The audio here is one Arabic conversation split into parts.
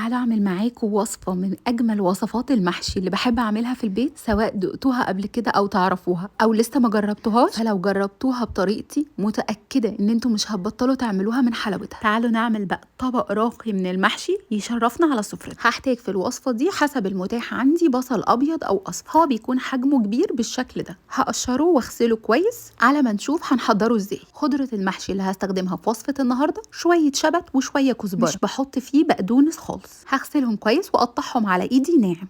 تعالوا اعمل معاكم وصفة من اجمل وصفات المحشي اللي بحب اعملها في البيت، سواء دقتوها قبل كده او تعرفوها او لسه ما جربتوهاش. فلو جربتوها بطريقتي متأكدة ان انتوا مش هتبطلوا تعملوها من حلاوتها. تعالوا نعمل بقى طبق راقي من المحشي يشرفنا على سفرتنا. هحتاج في الوصفة دي حسب المتاح عندي بصل ابيض او اصفر، هو بيكون حجمه كبير بالشكل ده. هقشره واغسله كويس على ما نشوف هنحضره ازاي. خضرة المحشي اللي هستخدمها في وصفة النهارده شوية شبت وشوية كزبرة، مش بحط فيه بقدونس خالص. هغسلهم كويس واقطعهم على ايدي ناعم.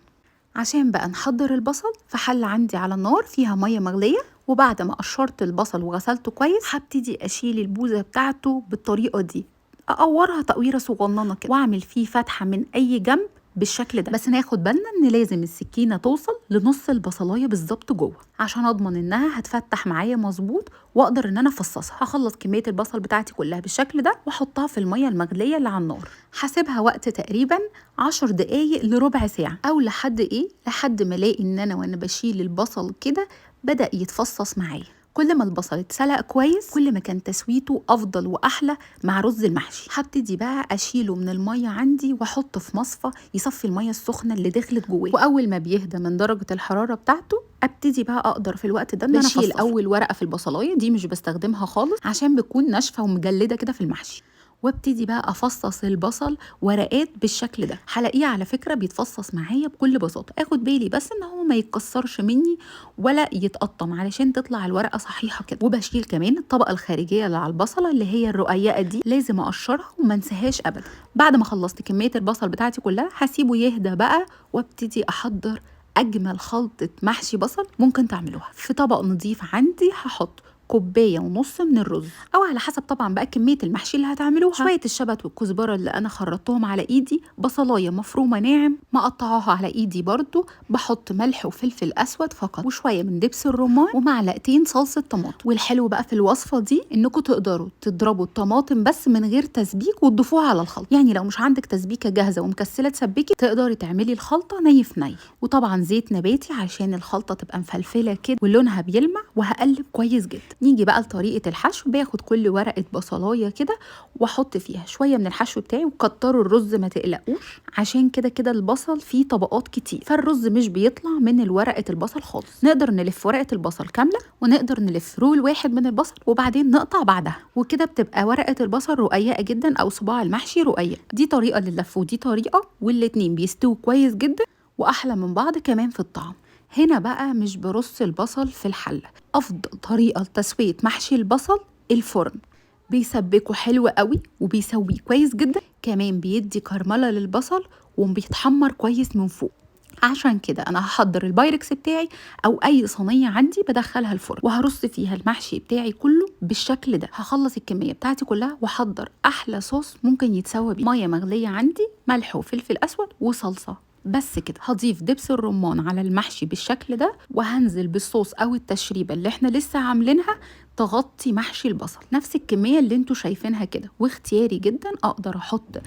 عشان بقى نحضر البصل، في حله عندي على النار فيها ميه مغليه، وبعد ما قشرت البصل وغسلته كويس هبتدي اشيل البوزه بتاعته بالطريقه دي، اقورها تقويره صغننه كده واعمل فيه فتحه من اي جنب بالشكل ده. بس ناخد بالنا ان لازم السكينه توصل لنص البصلايه بالظبط جوه، عشان اضمن انها هتفتح معايا مظبوط واقدر ان انا افصصها. هخلص كميه البصل بتاعتي كلها بالشكل ده واحطها في الميه المغليه اللي على النار. هسيبها وقت تقريبا 10 دقايق لربع ساعه، او لحد ما الاقي ان انا وانا بشيل البصل كده بدا يتفصص معايا. كل ما البصل اتسلق كويس كل ما كان تسويته افضل واحلى مع رز المحشي. هبتدي بقى اشيله من الميه عندي واحطه في مصفى يصفي الميه السخنه اللي دخلت جواه، واول ما بيهدى من درجه الحراره بتاعته ابتدي بقى اقدر في الوقت ده ان انا بشيل اول ورقه في البصلايه دي، مش بستخدمها خالص عشان بتكون ناشفه ومجلده كده في المحشي. وابتدي بقى افصص البصل ورقات بالشكل ده. هلاقيه على فكره بيتفصص معايا بكل بساطه. اخد بالي بس ان هو ما يتكسرش مني ولا يتقطم علشان تطلع الورقه صحيحه كده. وبشيل كمان الطبقه الخارجيه اللي على البصله اللي هي الرقيقه دي، لازم اقشرها وما انساهاش ابدا. بعد ما خلصت كميه البصل بتاعتي كلها هسيبه يهدى بقى وابتدي احضر اجمل خلطه محشي بصل ممكن تعملوها. في طبق نظيف عندي هحط كوبايه ونص من الرز، او على حسب طبعا بقى كميه المحشي اللي هتعملوها. شويه الشبت والكزبره اللي انا خرطتهم على ايدي، بصلايه مفرومه ناعم مقطعاها على ايدي برضو، بحط ملح وفلفل اسود فقط، وشويه من دبس الرمان، ومعلقتين صلصه طماطم. والحلو بقى في الوصفه دي انكم تقدروا تضربوا الطماطم بس من غير تسبيك وتضيفوها على الخلطه. يعني لو مش عندك تسبيكه جاهزه ومكسله تسبكي، تقدري تعملي الخلطه ني في ني. وطبعا زيت نباتي عشان الخلطه تبقى مفلفله كده ولونها بيلمع، وهقلب كويس جدا. نيجي بقى لطريقه الحشو. باخد كل ورقه بصلايه كده واحط فيها شويه من الحشو بتاعي، وكتروا الرز ما تقلقوش، عشان كده البصل فيه طبقات كتير، فالرز مش بيطلع من ورقه البصل خالص. نقدر نلف ورقه البصل كامله، ونقدر نلف رول واحد من البصل وبعدين نقطع بعدها، وكده بتبقى ورقه البصل رقيقه جدا او صباع المحشي رقيق. دي طريقه لللف ودي طريقه، والاتنين بيستووا كويس جدا واحلى من بعض كمان في الطعم. هنا بقى مش برص البصل في الحله. افضل طريقه لتسويه محشي البصل الفرن، بيسبكه حلو قوي وبيسويه كويس جدا، كمان بيدي كرمله للبصل وبيتحمر كويس من فوق. عشان كده انا هحضر البايركس بتاعي او اي صينيه عندي بدخلها الفرن، وهرص فيها المحشي بتاعي كله بالشكل ده. هخلص الكميه بتاعتي كلها واحضر احلى صوص ممكن يتسوى بيه. ميه مغليه عندي، ملح وفلفل اسود وصلصه، بس كده. هضيف دبس الرمان على المحشي بالشكل ده، وهنزل بالصوص او التشريبه اللي احنا لسه عاملينها تغطي محشي البصل نفس الكميه اللي انتوا شايفينها كده. واختياري جدا، اقدر احط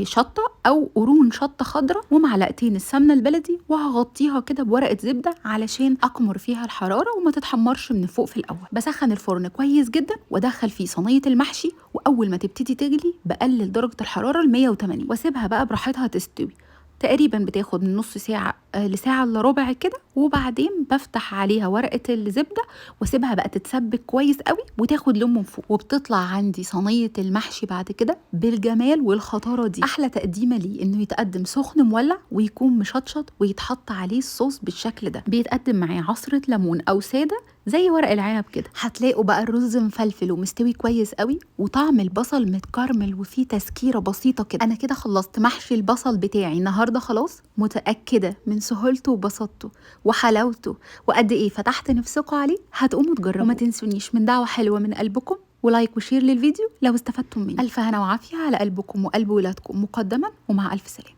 شطه او قرون شطه خضراء ومعلقتين السمنه البلدي، وهغطيها كده بورقه زبده علشان اكمر فيها الحراره وما تتحمرش من فوق. في الاول بسخن الفرن كويس جدا وادخل فيه صينيه المحشي، واول ما تبتدي تغلي بقلل درجه الحراره ل 180 واسيبها بقى براحتها تستوي. تقريبا بتاخد من نص ساعة لساعة الا ربع كده، وبعدين بفتح عليها ورقة الزبدة واسيبها بقى تتسبك كويس قوي وتاخد لون من فوق، وبتطلع عندي صينية المحشي بعد كده بالجمال والخطارة دي. احلى تقديمة ليه انه يتقدم سخن مولع ويكون مشطشط ويتحط عليه الصوص بالشكل ده. بيتقدم معاه عصرة ليمون او سادة زي ورق العنب كده. هتلاقوا بقى الرز مفلفل ومستوي كويس قوي، وطعم البصل متكرمل وفيه تسكيره بسيطه كده. انا كده خلصت محشي البصل بتاعي النهارده خلاص. متاكده من سهولته وبساطته وحلاوته وقد ايه فتحت نفسكم عليه. هتقوموا تجربوا، وما تنسونيش من دعوه حلوه من قلبكم ولايك وشير للفيديو لو استفدتم منه. الف هنا وعافيه على قلبكم وقلب ولادكم مقدما، ومع الف سلامه.